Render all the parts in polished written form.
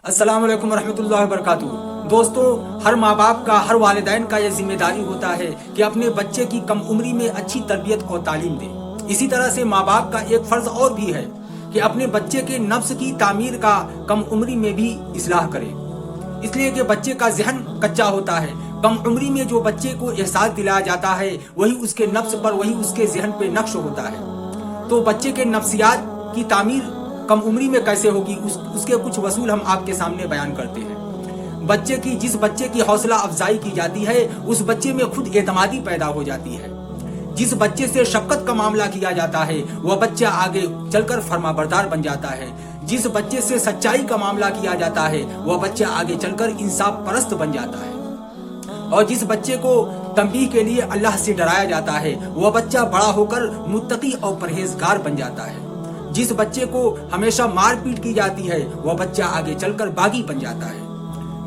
السلام علیکم ورحمۃ اللہ وبرکاتہ۔ دوستو، ہر ماں باپ کا، ہر والدین کا یہ ذمہ داری ہوتا ہے کہ اپنے بچے کی کم عمری میں اچھی تربیت اور تعلیم دے۔ اسی طرح سے ماں باپ کا ایک فرض اور بھی ہے کہ اپنے بچے کے نفس کی تعمیر کا کم عمری میں بھی اصلاح کرے، اس لیے کہ بچے کا ذہن کچا ہوتا ہے۔ کم عمری میں جو بچے کو احساس دلایا جاتا ہے وہی اس کے نفس پر، وہی اس کے ذہن پہ نقش ہوتا ہے۔ تو بچے کے نفسیات کی تعمیر کم عمری میں کیسے ہوگی، اس کے کچھ اصول ہم آپ کے سامنے بیان کرتے ہیں۔ جس بچے کی حوصلہ افزائی کی جاتی ہے اس بچے میں خود اعتمادی پیدا ہو جاتی ہے۔ جس بچے سے شفقت کا معاملہ کیا جاتا ہے وہ بچہ آگے چل کر فرما بردار بن جاتا ہے۔ جس بچے سے سچائی کا معاملہ کیا جاتا ہے وہ بچہ آگے چل کر انصاف پرست بن جاتا ہے۔ اور جس بچے کو تنبیہ کے لیے اللہ سے ڈرایا جاتا ہے وہ بچہ بڑا ہو کر متقی اور پرہیزگار بن جاتا ہے۔ جس بچے کو ہمیشہ مار پیٹ کی جاتی ہے وہ بچہ آگے چل کر باغی بن جاتا ہے۔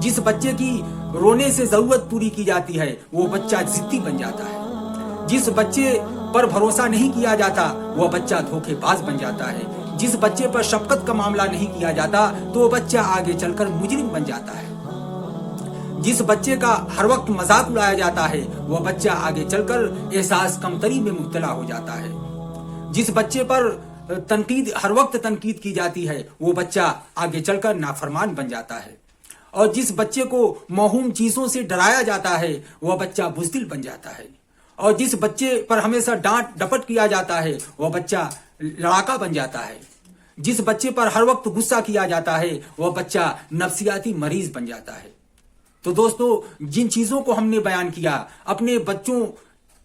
جس بچے کی رونے سے ضرورت پوری کی جاتی ہے وہ بچہ ضدی بن جاتا ہے۔ جس بچے پر بھروسہ نہیں کیا جاتا وہ بچہ دھوکے باز بن جاتا ہے۔ جس بچے پر شفقت کا معاملہ نہیں کیا جاتا تو وہ بچہ آگے چل کر مجرم بن جاتا ہے۔ جس بچے کا ہر وقت مذاق اڑایا جاتا ہے وہ بچہ آگے چل کر احساس کمتری میں مبتلا ہو جاتا ہے۔ جس بچے پر ہر وقت تنقید کی جاتی ہے وہ بچہ آگے چل کر نافرمان بن جاتا ہے۔ اور جس بچے کو موہوم چیزوں سے ڈرایا جاتا ہے وہ بچہ بزدل بن جاتا ہے۔ اور جس بچے پر ہمیشہ ڈانٹ ڈپٹ کیا جاتا ہے وہ بچہ لڑاکا بن جاتا ہے۔ جس بچے پر ہر وقت غصہ کیا جاتا ہے وہ بچہ نفسیاتی مریض بن جاتا ہے۔ تو دوستو، جن چیزوں کو ہم نے بیان کیا اپنے بچوں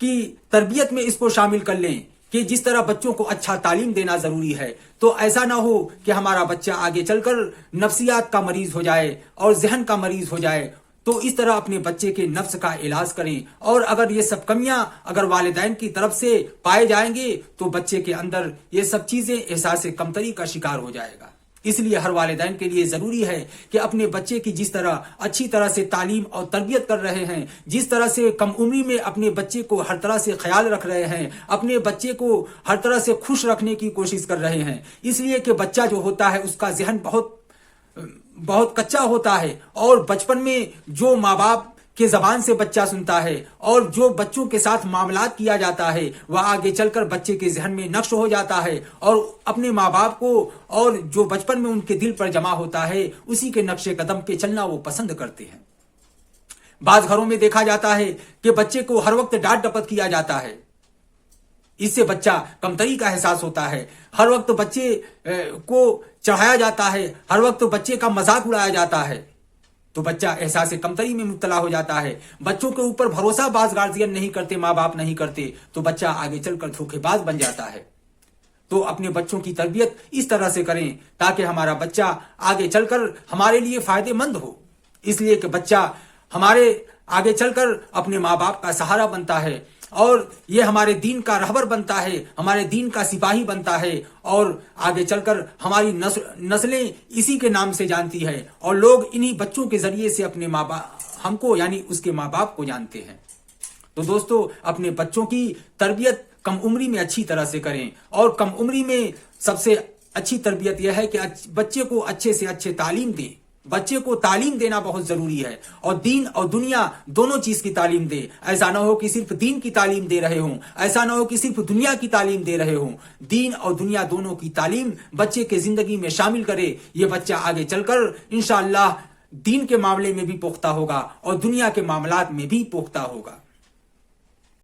کی تربیت میں اس کو شامل کر لیں کہ جس طرح بچوں کو اچھا تعلیم دینا ضروری ہے، تو ایسا نہ ہو کہ ہمارا بچہ آگے چل کر نفسیات کا مریض ہو جائے اور ذہن کا مریض ہو جائے۔ تو اس طرح اپنے بچے کے نفس کا علاج کریں، اور اگر یہ سب کمیاں اگر والدین کی طرف سے پائے جائیں گے تو بچے کے اندر یہ سب چیزیں احساس کمتری کا شکار ہو جائے گا۔ اس لیے ہر والدین کے لیے ضروری ہے کہ اپنے بچے کی جس طرح اچھی طرح سے تعلیم اور تربیت کر رہے ہیں، جس طرح سے کم عمری میں اپنے بچے کو ہر طرح سے خیال رکھ رہے ہیں، اپنے بچے کو ہر طرح سے خوش رکھنے کی کوشش کر رہے ہیں، اس لیے کہ بچہ جو ہوتا ہے اس کا ذہن بہت کچا ہوتا ہے، اور بچپن میں جو ماں باپ کے زبان سے بچہ سنتا ہے اور جو بچوں کے ساتھ معاملات کیا جاتا ہے وہ آگے چل کر بچے کے ذہن میں نقش ہو جاتا ہے، اور اپنے ماں باپ کو اور جو بچپن میں ان کے دل پر جمع ہوتا ہے اسی کے نقش قدم پہ چلنا وہ پسند کرتے ہیں۔ بعض گھروں میں دیکھا جاتا ہے کہ بچے کو ہر وقت ڈانٹ ڈپٹ کیا جاتا ہے، اس سے بچہ کمتری کا احساس ہوتا ہے۔ ہر وقت بچے کو چڑھایا جاتا ہے، ہر وقت بچے کا مذاق اڑایا جاتا ہے، تو بچہ احساس کمتری میں مبتلا ہو جاتا ہے۔ بچوں کے اوپر بھروسہ بعض گارجین نہیں کرتے، ماں باپ نہیں کرتے، تو بچہ آگے چل کر دھوکے باز بن جاتا ہے۔ تو اپنے بچوں کی تربیت اس طرح سے کریں تاکہ ہمارا بچہ آگے چل کر ہمارے لیے فائدے مند ہو، اس لیے کہ بچہ ہمارے آگے چل کر اپنے ماں باپ کا سہارا بنتا ہے، اور یہ ہمارے دین کا رہبر بنتا ہے، ہمارے دین کا سپاہی بنتا ہے، اور آگے چل کر ہماری نسلیں اسی کے نام سے جانتی ہے، اور لوگ انہی بچوں کے ذریعے سے اپنے ماں باپ ہم کو یعنی اس کے ماں باپ کو جانتے ہیں۔ تو دوستو، اپنے بچوں کی تربیت کم عمری میں اچھی طرح سے کریں، اور کم عمری میں سب سے اچھی تربیت یہ ہے کہ بچے کو اچھے سے اچھے تعلیم دیں۔ بچے کو تعلیم دینا بہت ضروری ہے، اور دین اور دنیا دونوں چیز کی تعلیم دے۔ ایسا نہ ہو کہ صرف دین کی تعلیم دے رہے ہوں، ایسا نہ ہو کہ صرف دنیا کی تعلیم دے رہے ہوں۔ دین اور دنیا دونوں کی تعلیم بچے کے زندگی میں شامل کرے، یہ بچہ آگے چل کر انشاءاللہ دین کے معاملے میں بھی پختہ ہوگا اور دنیا کے معاملات میں بھی پختہ ہوگا۔